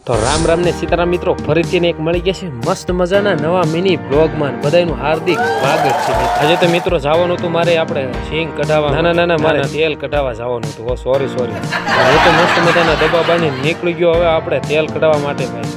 તો રામ રામ ને સીતારામ મિત્રો, ફરીથી એક મળી ગયા છે મસ્ત મજાના નવા મિની બ્લોગમાં બધાનું હાર્દિક સ્વાગત છે। આજે તો મિત્રો જવાનું હતું મારે આપણે સિંગ કઢાવવા, ના મારે તેલ કઢાવવા જવાનું હતું। સોરી હું તો મસ્ત મજાના ડબ્બા બાંધીને નીકળી ગયો હવે આપણે તેલ કઢાવવા માટે ભાઈ।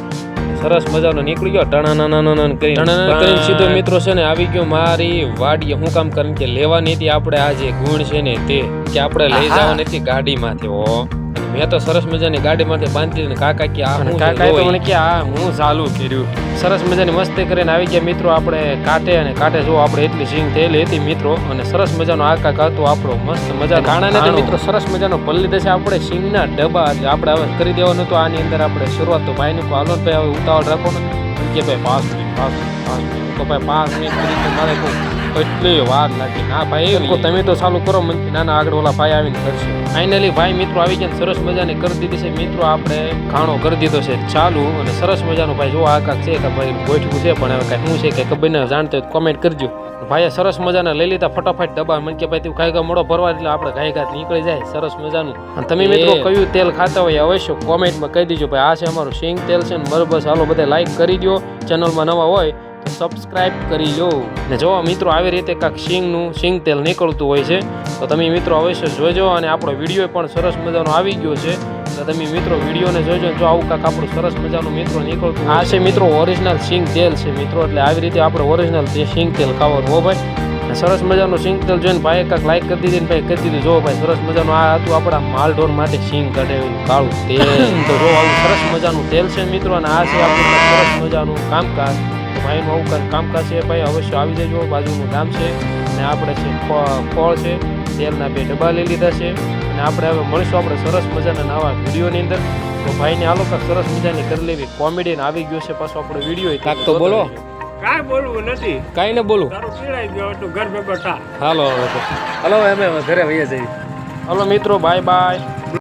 સરસ મજાનો નીકળી ગયો ટણાના કરીને સીધો મિત્રો છે ને આવી ગયો મારી વાડીએ। હું કામ કરીને કે લેવાની હતી આપણે આ જે ગુણ છે ને તે કે આપણે લઈ જવાની હતી ગાડીમાંથી। મેં તો સરસ મજાની ગાડીમાંથી બાંધી ને કાકા કે આ હું ચાલુ કર્યું। સરસ મજાની મસ્તી કરીને આવી ગયા મિત્રો આપણે કાંટે જો આપણે એટલી સિંગ થયેલી હતી મિત્રો, અને સરસ મજાનો આ કાકા હતો આપણો મસ્ત મજા કાણાને મિત્રો સરસ મજાનો પલ્લી દેશે આપણે સિંગના ડબ્બા આપણે હવે કરી દેવાનું હતું। આની અંદર આપણે શરૂઆત તો ભાઈનું હાલો ભાઈ હવે ઉતાવળ રાખો ને કે ભાઈ 5 મિનિટ તો ભાઈ 5 મિનિટ કરી મારે એટલી વાર લાગી। ના ભાઈ તમે તો ચાલુ કરો મને નાના આગળ ઓલા ભાઈ આવીને કરશે। ફાઇનલી ભાઈ મિત્રો આવી ગયા સરસ મજાની કરી દીધી છે મિત્રો, આપણે ખાણો કરી દીધો છે ચાલુ, અને સરસ મજાનું ભાઈ જો આ કાંક છે કે ભાઈ ગોઠવું છે પણ હવે કાંઈ શું છે કે ખબર ન જાણતો હોય કોમેન્ટ કરજો। ભાઈએ સરસ મજાના લઈ લીધા ફટાફટ ડબ્બા, મને કે ભાઈ તું કાંઈ મોડો ભરવા એટલે આપણે ઘાય નીકળી જાય સરસ મજાનું। અને તમે મિત્રો કયું તેલ ખાતા હોય અવશ્ય કોમેન્ટમાં કહી દીજો ભાઈ। આ છે અમારું સિંગ તેલ છે ને બરોબર। હાલો બધા લાઈક કરી દો, ચેનલમાં નવા હોય તો સબસ્ક્રાઇબ કરી લો ને જો મિત્રો આવી રીતે કાંક સિંગ તેલ નીકળતું હોય છે તો તમે મિત્રો અવશ્ય જોજો, અને આપણો વિડીયો પણ સરસ મજાનો આવી ગયો છે તો તમે મિત્રો વિડીયોને જોજો। જો આવું કાંક આપણું સરસ મજાનું મિત્રો નીકળતું આ છે મિત્રો ઓરિજિનલ સિંગ તેલ છે મિત્રો, એટલે આવી રીતે આપણે ઓરિજિનલ સિંગ તેલ ખાવાનું હો ભાઈ। સરસ મજાનું સિંગ તેલ જોઈને ભાઈ કાંક લાઈક કરી દીધી ને ભાઈ કરી દીધું। જો ભાઈ સરસ મજાનું આ હતું આપણા માલઢોર માટે સિંગ કઢાવેલું કાળું તેલ। તો જો આવું સરસ મજાનું તેલ છે મિત્રો, અને આ છે આપણું સરસ મજાનું કામકાજ। ભાઈનું આવું કામકાજ છે ભાઈ અવશ્ય આવી જજો। બાજુનું ગામ છે અને આપણે છે ફળ છે, તેલના 2 ડબ્બા લઈ લીધા છે, અને આપણે હવે મળીશું આપણે સરસ મજાના નવા વિડીયોની અંદર। તો ભાઈને આ લોકો સરસ મજાની કરી લેવી કોમેડી ને આવી ગયો છે પાછો આપણો વિડીયો। કાંક તો બોલો। કાંઈ બોલવું નથી, કાંઈ ને બોલું, તારું પીડાઈ ગયો તું ઘર ભેગો થા। હાલો અમે ઘરે વહી જઈએ। હાલો મિત્રો બાય બાય।